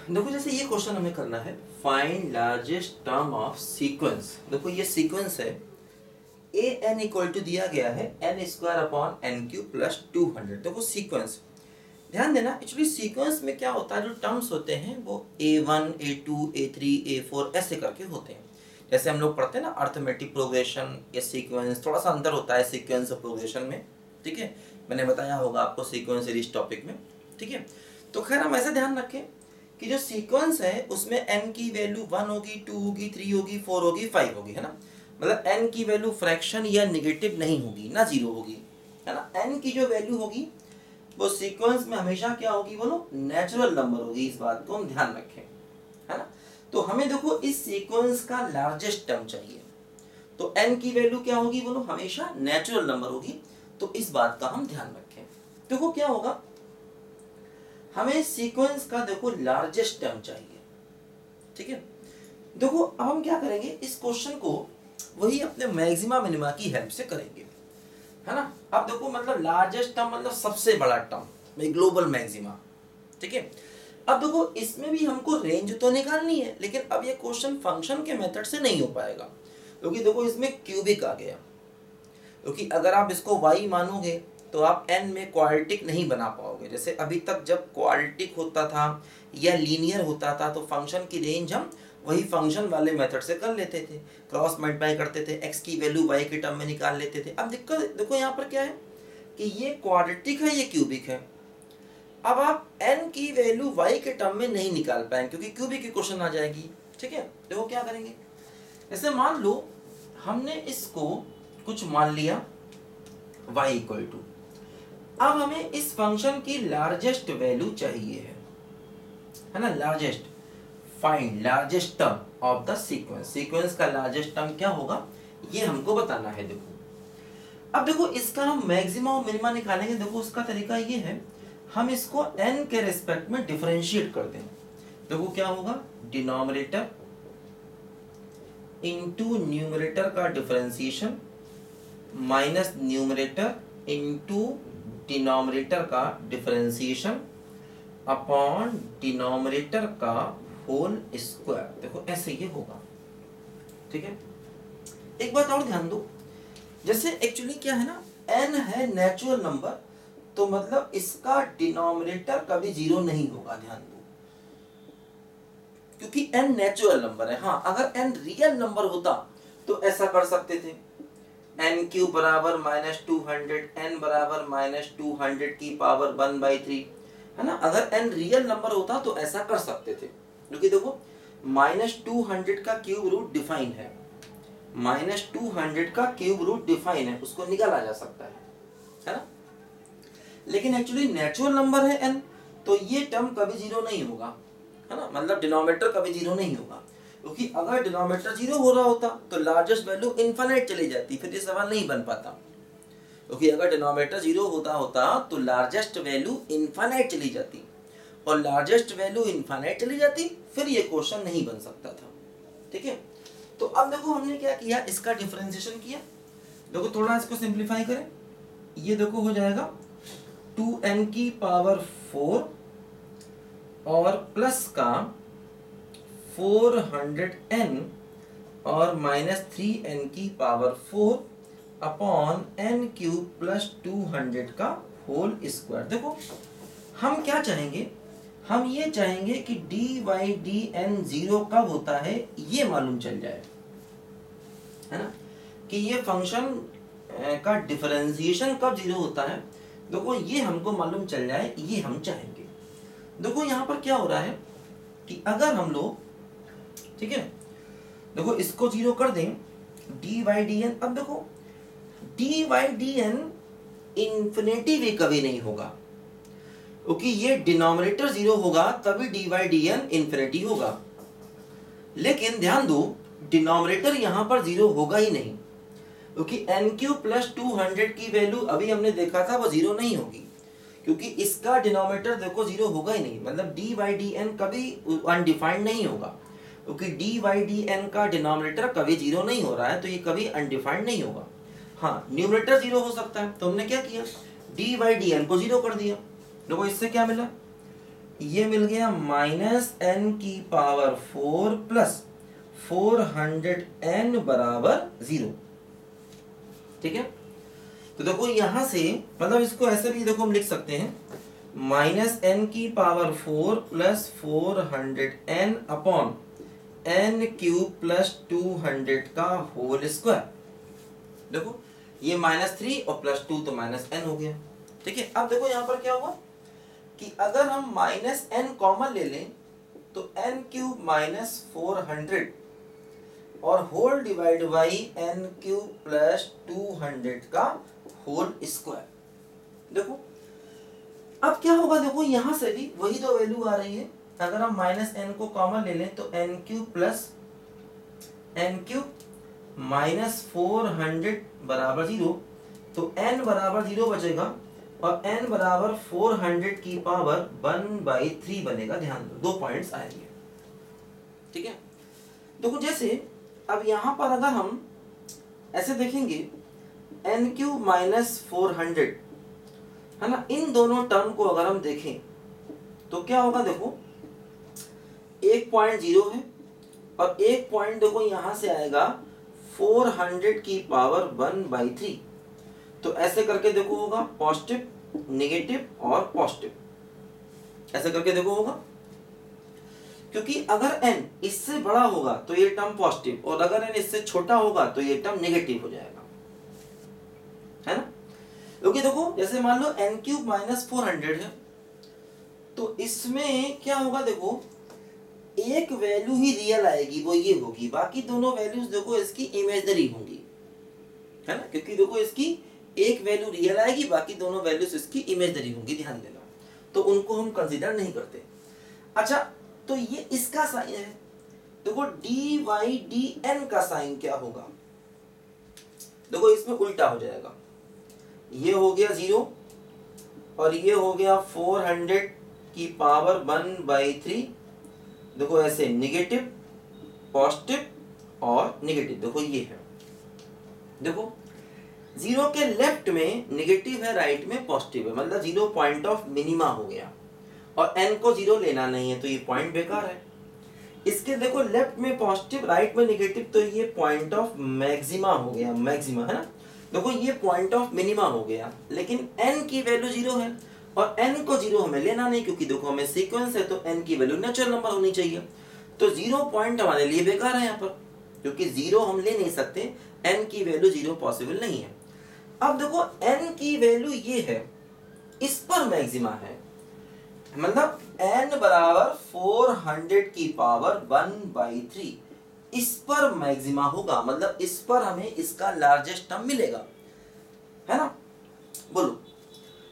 देखो जैसे ये क्वेश्चन हमें करना है, find largest term of sequence. देखो ये सीक्वेंस है, ए एन इक्वल टू दिया गया है n square upon n cube plus 200। देखो सीक्वेंस, ध्यान देना, एक्चुअली सीक्वेंस में क्या होता है, जो टर्म्स होते हैं वो A1 A2 A3 A4 ऐसे करके होते हैं। जैसे हम लोग पढ़ते हैं ना अर्थमेटिक प्रोग्रेशन या सीक्वेंस, थोड़ा सा अंतर होता है सीक्वेंस और प्रोग्रेशन में, ठीक है, मैंने बताया होगा आपको सीक्वेंस सीरीज टॉपिक में, ठीक है। तो खैर हम ऐसे ध्यान रखें कि जो सीक्वेंस है उसमें n की वैल्यू 1 होगी, 2 होगी, 3 होगी, 4 होगी, 5 होगी, है ना। मतलब n की वैल्यू फ्रैक्शन या नेगेटिव नहीं होगी, ना जीरो होगी, है ना। n की जो वैल्यू होगी वो सीक्वेंस में हमेशा क्या होगी, बोलो, नेचुरल नंबर होगी। इस बात को हम ध्यान रखें, है ना। तो हमें देखो इस सीक्वेंस का लार्जेस्ट टर्म चाहिए, तो n की वैल्यू क्या होगी, बोलो, हमेशा नेचुरल नंबर होगी। तो इस बात का हम ध्यान रखें। देखो क्या होगा, हमें सीक्वेंस का देखो लार्जेस्ट टर्म चाहिए, ठीक है। देखो अब हम क्या करेंगे, इस क्वेश्चन को वही अपने मैक्सिमा मिनिमा की हेल्प से करेंगे, है ना। अब देखो मतलब लार्जेस्ट टर्म मतलब सबसे बड़ा टर्म, ग्लोबल मैक्सिमा, ठीक है। अब देखो इसमें भी हमको रेंज तो निकालनी है, लेकिन अब ये क्वेश्चन फंक्शन के मेथड से नहीं हो पाएगा, क्योंकि देखो इसमें क्यूबिक आ गया। क्योंकि अगर आप इसको y मानोगे तो आप n में क्वाड्रेटिक नहीं बना पाओगे। जैसे अभी तक जब क्वाड्रेटिक होता था या लीनियर होता था तो फंक्शन की रेंज हम वही फंक्शन वाले मेथड से कर लेते थे, क्रॉस मल्टीप्लाई करते थे, x की वैल्यू y के टर्म में निकाल लेते थे। अब दिक्कत देखो यहाँ पर क्या है कि ये क्वाड्रेटिक है, ये क्यूबिक है। अब आप n की वैल्यू y के टर्म में नहीं निकाल पाएंगे क्योंकि क्यूबिक की क्वेश्चन आ जाएगी, ठीक है। देखो क्या करेंगे, जैसे मान लो हमने इसको कुछ मान लिया y इक्वल टू, अब हमें इस फंक्शन की लार्जेस्ट वैल्यू चाहिए है ना, largest, find largest term of the sequence. Sequence का लार्जेस्ट टर्म क्या होगा ये हमको बताना है। देखो अब देखो इसका हम मैक्सिमा और मिनिमा निकालेंगे। देखो उसका तरीका ये है, हम इसको n के रिस्पेक्ट में डिफरेंशिएट कर दें। देखो क्या होगा, डिनोमिनेटर इनटू न्यूमरेटर का differentiation minus numerator into denominator का डिफरेंशिएशन अपॉन डिनोमिनेटर का होल स्क्वायर। देखो ऐसे ये होगा, ठीक है। एक बात और ध्यान दो, जैसे एक्चुअली क्या है ना, n है नेचुरल नंबर, तो मतलब इसका डिनोमिनेटर कभी जीरो नहीं होगा, ध्यान दो, क्योंकि n नेचुरल नंबर है। हाँ अगर n रियल नंबर होता तो ऐसा कर सकते थे, n क्यूब बराबर -200, n बराबर -200 की पावर 1/3, है ना। अगर n रियल नंबर होता तो ऐसा कर सकते थे, क्योंकि देखो -200 का क्यूब रूट डिफाइन है, -200 का क्यूब रूट डिफाइन है, उसको निकाला जा सकता है ना। लेकिन एक्चुअली नेचुरल नंबर है n, तो ये टर्म कभी जीरो नहीं होगा, है ना। मतलब डिनोमिनेटर कभी जीरो नहीं होगा, क्योंकि अगर डिनोमिनेटर जीरो हो रहा होता तो लार्जेस्ट वैल्यू इनफाइनाइट चली जाती, फिर ये सवाल नहीं बन पाता। क्योंकि अगर डिनोमिनेटर जीरो होता तो लार्जेस्ट वैल्यू इनफाइनाइट चली जाती, और लार्जेस्ट वैल्यू इनफाइनाइट चली जाती फिर ये क्वेश्चन नहीं बन सकता था, ठीक है। तो अब देखो हमने क्या किया, इसका डिफरेंशिएशन किया। देखो थोड़ा इसको सिंप्लीफाई करें, ये देखो हो जाएगा 2n की पावर 4 और प्लस का 400n और -3n की power 4 upon n cube plus 200 का होल स्क्वायर। देखो हम क्या चाहेंगे, हम ये चाहेंगे कि dy/dn जीरो कब होता है ये मालूम चल जाए, है ना, कि ये फंक्शन का डिफरेंशिएशन कब जीरो होता है। देखो ये हमको मालूम चल जाए, ये हम चाहेंगे। देखो यहाँ पर क्या हो रहा है कि अगर हम लोग, ठीक है, देखो इसको जीरो कर दें, dy/dn, अब देखो dy/dn इन्फिनिटी भी कभी नहीं होगा, क्योंकि ये डिनोमिनेटर जीरो होगा तभी dy/dn इन्फिनिटी होगा। लेकिन ध्यान दो, डिनोमिनेटर यहाँ पर जीरो होगा ही नहीं, क्योंकि n³ प्लस 200 की वैल्यू अभी हमने देखा था वो जीरो नहीं होगी, क्योंकि इसका डिनोमिनेटर देखो जीरो होगा ही नहीं। मतलब dy/dn कभी अनडिफाइंड नहीं होगा, क्योंकि dy/dn का डिनोमिनेटर कभी जीरो नहीं हो रहा है, तो ये कभी अनडिफाइंड नहीं होगा। हाँ न्यूमरेटर जीरो हो सकता है, तो हमने क्या किया, dy/dn को जीरो कर दिया। देखो इससे क्या मिला, ये मिल गया माइनस एन की पावर 4 प्लस 400n बराबर 0। ठीक है, तो देखो यहां से मतलब इसको ऐसे भी देखो हम लिख सकते हैं माइनस एन की power 4 plus 400n upon n cube plus 200 का होल स्क्वायर। देखो ये -3 और +2 तो -n हो गया। ठीक है, अब देखो यहां पर क्या हुआ कि अगर हम -n कॉमन ले लें तो n क्यूब माइनस 400 और whole divide by n cube plus 200 का होल स्क्वायर। देखो अब क्या होगा, देखो यहां से भी वही दो वैल्यू आ रही है। अगर हम -n को कॉमन ले लें तो n cube plus n cube minus 400 बराबर 0, तो n बराबर 0 बचेगा और n बराबर 400 की पावर 1/3 बनेगा। ध्यान दो, 2 पॉइंट्स आएंगे। ठीक है, देखो जैसे अब यहां पर अगर हम ऐसे देखेंगे n क्यूब माइनस 400 है ना, इन दोनों टर्म को अगर हम देखें तो क्या होगा, देखो एक पॉइंट 0 है और एक पॉइंट देखो यहां से आएगा 400 की पावर 1/3। तो ऐसे करके देखो होगा पॉजिटिव, नेगेटिव और पॉजिटिव, ऐसे करके देखो होगा। क्योंकि अगर n इससे बड़ा होगा तो ये टर्म पॉजिटिव और अगर n इससे छोटा होगा तो ये टर्म नेगेटिव हो जाएगा, है ना। क्योंकि देखो जैसे मान लो n क्यूब माइनस 400 है तो इसमें क्या होगा, देखो एक वैल्यू ही रियल आएगी, वो ये होगी, बाकी दोनों वैल्यूज देखो इसकी इमेजिनरी होंगी, है ना। क्योंकि देखो इसकी एक वैल्यू रियल आएगी, बाकी दोनों वैल्यूज इसकी इमेजिनरी होंगी, ध्यान देना, तो उनको हम कंसीडर नहीं करते। अच्छा, तो ये इसका साइन है, देखो dy/dn का साइन क्या होगा, देखो इसमें उल्टा हो जाएगा। ये हो गया 0 और ये हो गया 400 की पावर 1/3। देखो ऐसे नेगेटिव, पॉजिटिव और नेगेटिव, देखो ये है। देखो 0 के लेफ्ट में नेगेटिव है, राइट में पॉजिटिव है, मतलब 0 पॉइंट ऑफ मिनिमा हो गया और n को 0 लेना नहीं है तो ये पॉइंट बेकार है। इसके देखो लेफ्ट में पॉजिटिव, राइट में नेगेटिव, तो ये पॉइंट ऑफ मैक्सिमा हो गया, मैक्सिमा, है ना। देखो ये पॉइंट ऑफ मिनिमा हो गया, लेकिन n की वैल्यू 0 है और n को 0 हमें लेना नहीं, क्योंकि देखो हमें सीक्वेंस है तो n की वैल्यू नेचुरल नंबर होनी चाहिए। तो 0 पॉइंट हमारे लिए बेकार है यहाँ पर, क्योंकि 0 हम ले नहीं सकते, n की वैल्यू 0 पॉसिबल नहीं है। अब देखो n की वैल्यू ये है, इस पर मैक्सिमा है, मतलब n बराबर 400 की पावर 1/3, इस पर मैक्सिमा होगा, मतलब इस पर हमें इसका लार्जेस्ट टर्म मिलेगा, है ना। बोलो,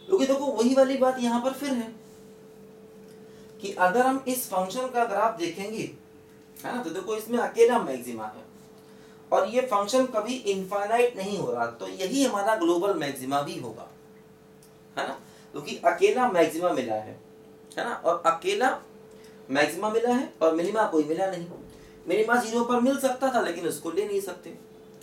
क्योंकि देखो वही वाली बात यहां पर फिर है कि अगर हम इस फंक्शन का ग्राफ देखेंगे, है ना, तो देखो इसमें अकेला मैक्सिमा है और ये फंक्शन कभी इनफाइनाइट नहीं हो रहा, तो यही हमारा ग्लोबल मैक्सिमा भी होगा, है ना, क्योंकि अकेला मैक्सिमा मिला है ना, और अकेला मैक्सिमा मिला है और मिनिमा कोई मिला नहीं। मिनिमा 0 पर मिल सकता था लेकिन उसको ले नहीं सकते,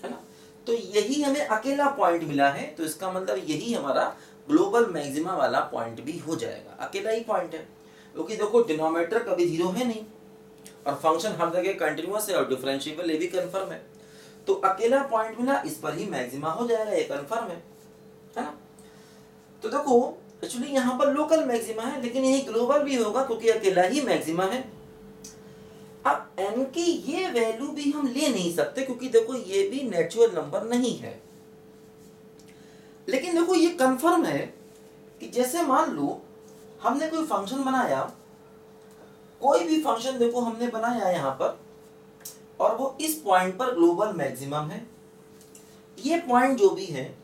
है ना। तो यही हमें अकेला पॉइंट मिला है, तो इसका मतलब यही हमारा ग्लोबल मैक्सिमा वाला पॉइंट भी हो जाएगा, अकेला ही पॉइंट है, क्योंकि देखो डिनोमिनेटर कभी 0 है नहीं और फंक्शन हर जगह कंटिन्यूअस है और डिफरेंशिएबल, ये भी कंफर्म है, तो अकेला पॉइंट मिला, इस पर ही मैक्सिमा हो जाएगा, ये कंफर्म है ना। तो देखो एक्चुअली यहाँ पर लोकल मैक्सिमा है, लेकिन यही ग्लोबल भी होगा क्योंकि अकेला ही मैक्सिमा है। अब n की ये वैल्यू भी हम ले नहीं सकते, क्योंकि देखो ये भी नेचुरल नंबर नहीं है, लेकिन देखो ये कंफर्म है कि जैसे मान लो हमने कोई फंक्शन बनाया, कोई भी फंक्शन देखो हमने बनाया यहाँ पर, और वो इस पॉइंट पर ग्लोबल मैक्सिमम है। ये पॉइंट जो भी है,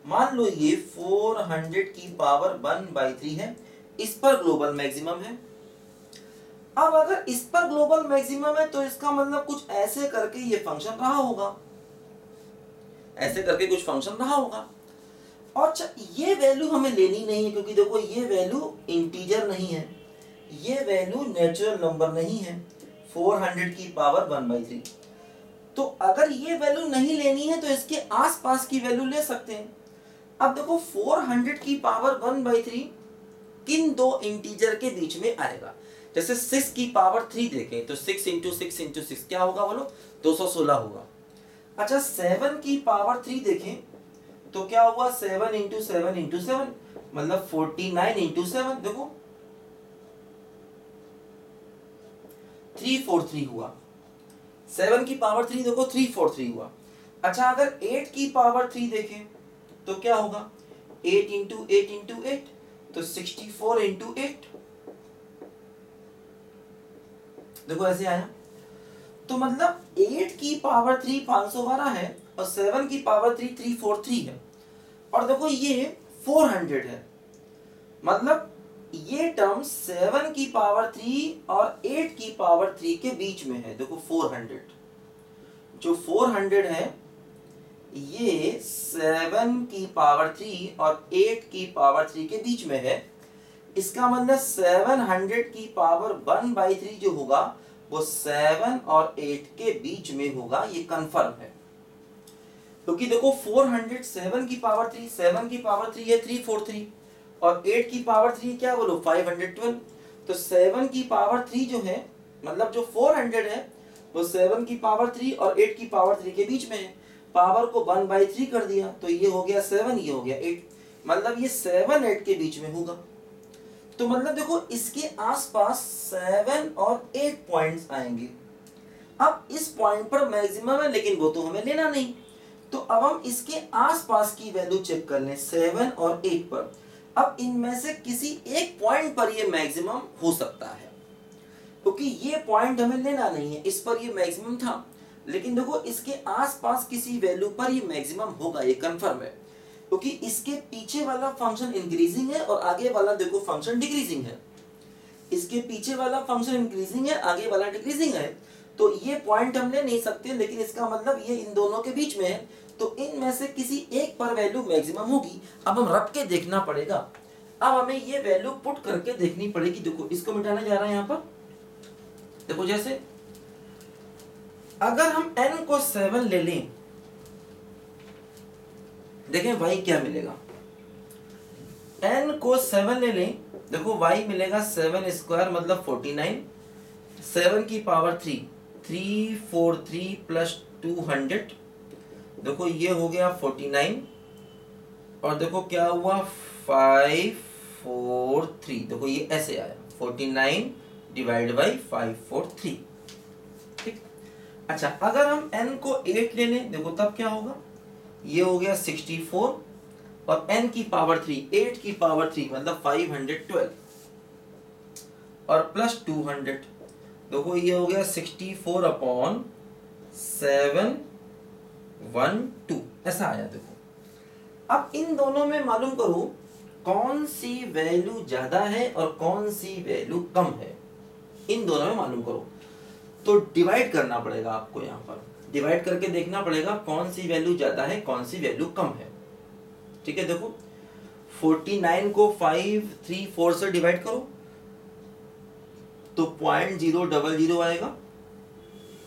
मान लो ये 400 की पावर 1/3 है, इस पर ग्लोबल मैक्सिमम है। अब अगर इस पर ग्लोबल मैक्सिमम है तो इसका मतलब कुछ ऐसे करके ये फंक्शन रहा होगा, ऐसे करके कुछ फंक्शन रहा होगा। और ये वैल्यू हमें लेनी नहीं है, क्योंकि देखो ये वैल्यू इंटीजर नहीं है, ये वैल्यू नेचुरल नंबर नहीं है, 400 की पावर 1/3। तो अगर ये वैल्यू नहीं लेनी है तो इसके आसपास की वैल्यू ले सकते हैं। अब देखो 400 की पावर 1/3 किन दो इंटीजर के बीच में आएगा। जैसे 6 की पावर 3 देखें तो 6 इंटू 6 इंटू 6 क्या होगा बोलो, 216 होगा। अच्छा 7 की पावर 3 देखें तो क्या हुआ, 7 इंटू 7 इंटू 7 मतलब 49 इंटू 7, देखो 343 हुआ। 7 की पावर 3 देखो 343 हुआ। अच्छा अगर 8 की पावर 3 देखें तो क्या होगा, 8 इंटू 8 इंटू 8 तो 64 इंटू 8, देखो ऐसे आया। तो मतलब 8 की पावर 3 512 है और 7 की पावर 3 343 है, और देखो ये 400 है। मतलब ये टर्म 7 की पावर 3 और 8 की पावर 3 के बीच में है। देखो 400, जो 400 है ये 7 की पावर 3 और 8 की पावर 3 के बीच में है। इसका मतलब 700 की पावर 1/3 जो होगा वो 7 और 8 के बीच में होगा, ये कंफर्म है। क्योंकि देखो 400 7 की पावर 3, 7 की पावर 3 है 343 और 8 की पावर 3 क्या बोलो 512। तो 7 की पावर 3 जो है, मतलब जो 400 है वो 7 की पावर 3 और 8 की पावर 3 के बीच में है। पावर को 1/3 कर दिया तो ये हो गया 7, ये हो गया 8, मतलब ये 7 8 के बीच में होगा। तो मतलब देखो इसके आसपास 7 और 8 पॉइंट्स आएंगे। अब इस पॉइंट पर मैक्सिमम है लेकिन वो तो हमें लेना नहीं, तो अब हम इसके आसपास की वैल्यू चेक कर लें 7 और 8 पर। अब इनमें से किसी एक पॉइंट पर ये मैक्सिमम हो सकता है, क्योंकि ये पॉइंट हमें लेना नहीं है, इस पर ये मैक्सिमम था। लेकिन देखो इसके आसपास किसी वैल्यू पर ये मैक्सिमम होगा, ये कंफर्म है, क्योंकि इसके पीछे वाला फंक्शन इंक्रीजिंग है और आगे वाला देखो फंक्शन डिक्रीजिंग है। इसके पीछे वाला फंक्शन इंक्रीजिंग है, आगे वाला डिक्रीजिंग है, तो ये पॉइंट हम ले नहीं सकते, लेकिन इसका मतलब ये इन दोनों के बीच में है, तो इनमें से किसी एक पर वैल्यू मैक्सिमम होगी। अब हम रख के देखना पड़ेगा। अब हमें ये वैल्यू पुट करके देखनी पड़ेगी। देखो इसको मिटाने जा रहा है यहाँ पर। देखो जैसे अगर हम n को 7 ले लें, देखें y क्या मिलेगा। n को 7 ले लें, देखो y मिलेगा 7 स्क्वायर मतलब 49, 7 की पावर 3 343 प्लस 200, देखो ये हो गया 49, और देखो क्या हुआ 543, देखो ये ऐसे आया 49 डिवाइड बाई 543। ठीक। अच्छा अगर हम n को 8 ले लें, देखो तब क्या होगा, ये हो गया 64 और n की पावर 3 8 की पावर 3 मतलब 512 और प्लस 200, देखो ये हो गया 64 अपॉन 712, ऐसा आया। देखो अब इन दोनों में मालूम करो कौन सी वैल्यू ज्यादा है और कौन सी वैल्यू कम है, इन दोनों में मालूम करो। तो डिवाइड करना पड़ेगा आपको, यहाँ पर डिवाइड करके देखना पड़ेगा कौन सी वैल्यू ज्यादा है कौन सी वैल्यू कम है। ठीक है, देखो 49 को 534 से डिवाइड करो तो 0.000 आएगा,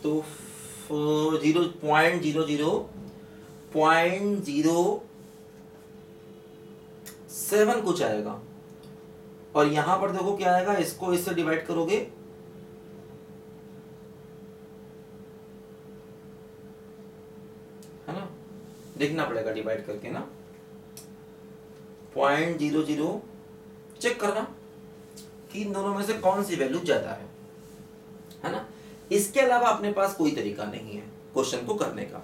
तो 0.07 कुछ आएगा, और यहां पर देखो क्या आएगा, इसको इससे डिवाइड करोगे है ना, देखना पड़ेगा डिवाइड करके ना, 0.00 चेक करना कि इन दोनों में से कौन सी वैल्यू ज्यादा है ना। इसके अलावा अपने पास कोई तरीका नहीं है क्वेश्चन को करने का।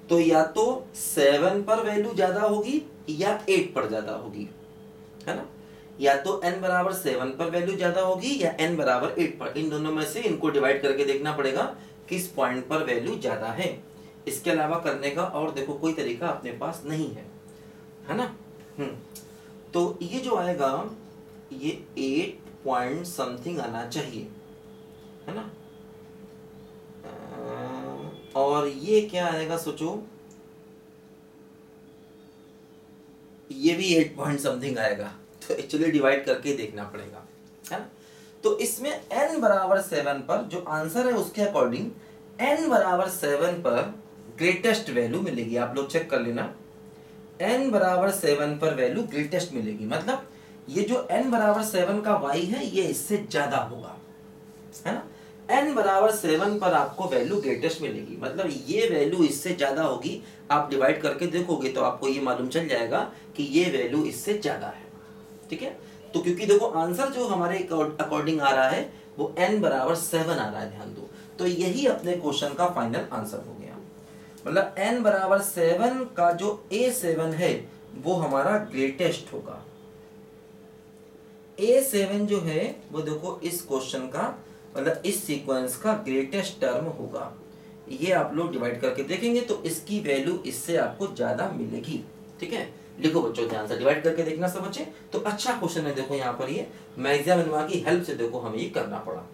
तो या तो 7 पर वैल्यू ज्यादा होगी या 8 पर ज्यादा होगी, है ना, या तो n बराबर 7 पर वैल्यू ज्यादा होगी या n बराबर 8 पर, इन दोनों में से इनको डिवाइड करके देखना पड़ेगा किस पॉइंट पर वैल्यू ज्यादा है। इसके अलावा करने का और देखो कोई तरीका अपने पास नहीं है ना। तो ये जो आएगा ये 8 पॉइंट समथिंग आना चाहिए, है ना, और ये क्या आएगा सोचो, ये भी 8 पॉइंट समथिंग आएगा, तो एक्चुअली डिवाइड करके देखना पड़ेगा, है ना। तो इसमें n बराबर 7 पर जो आंसर है उसके अकॉर्डिंग n बराबर 7 पर ग्रेटेस्ट वैल्यू मिलेगी। आप लोग चेक कर लेना, n बराबर 7 पर वैल्यू ग्रेटेस्ट मिलेगी, मतलब ये जो n बराबर 7 का y है ये इससे ज्यादा होगा, है ना। n बराबर 7 पर आपको वैल्यू ग्रेटेस्ट मिलेगी, मतलब ये वैल्यू इससे ज्यादा होगी। आप डिवाइड करके देखोगे तो आपको ये मालूम चल जाएगा कि ये वैल्यू इससे ज्यादा है, ठीक है। तो क्योंकि देखो आंसर जो हमारे अकॉर्डिंग आ रहा है वो n बराबर 7 आ रहा है, ध्यान दो। तो यही अपने क्वेश्चन का फाइनल आंसर हो गया, मतलब n बराबर 7 का जो A7 है वो हमारा ग्रेटेस्ट होगा। A7 जो है वो देखो इस क्वेश्चन का मतलब इस सीक्वेंस का ग्रेटेस्ट टर्म होगा। ये आप लोग डिवाइड करके देखेंगे तो इसकी वैल्यू इससे आपको ज्यादा मिलेगी, ठीक है। लिखो बच्चों ध्यान से, डिवाइड करके देखना सब बच्चे। तो अच्छा क्वेश्चन है देखो यहाँ पर, ये मैक्सिमम की हेल्प से देखो हमें ये करना पड़ा।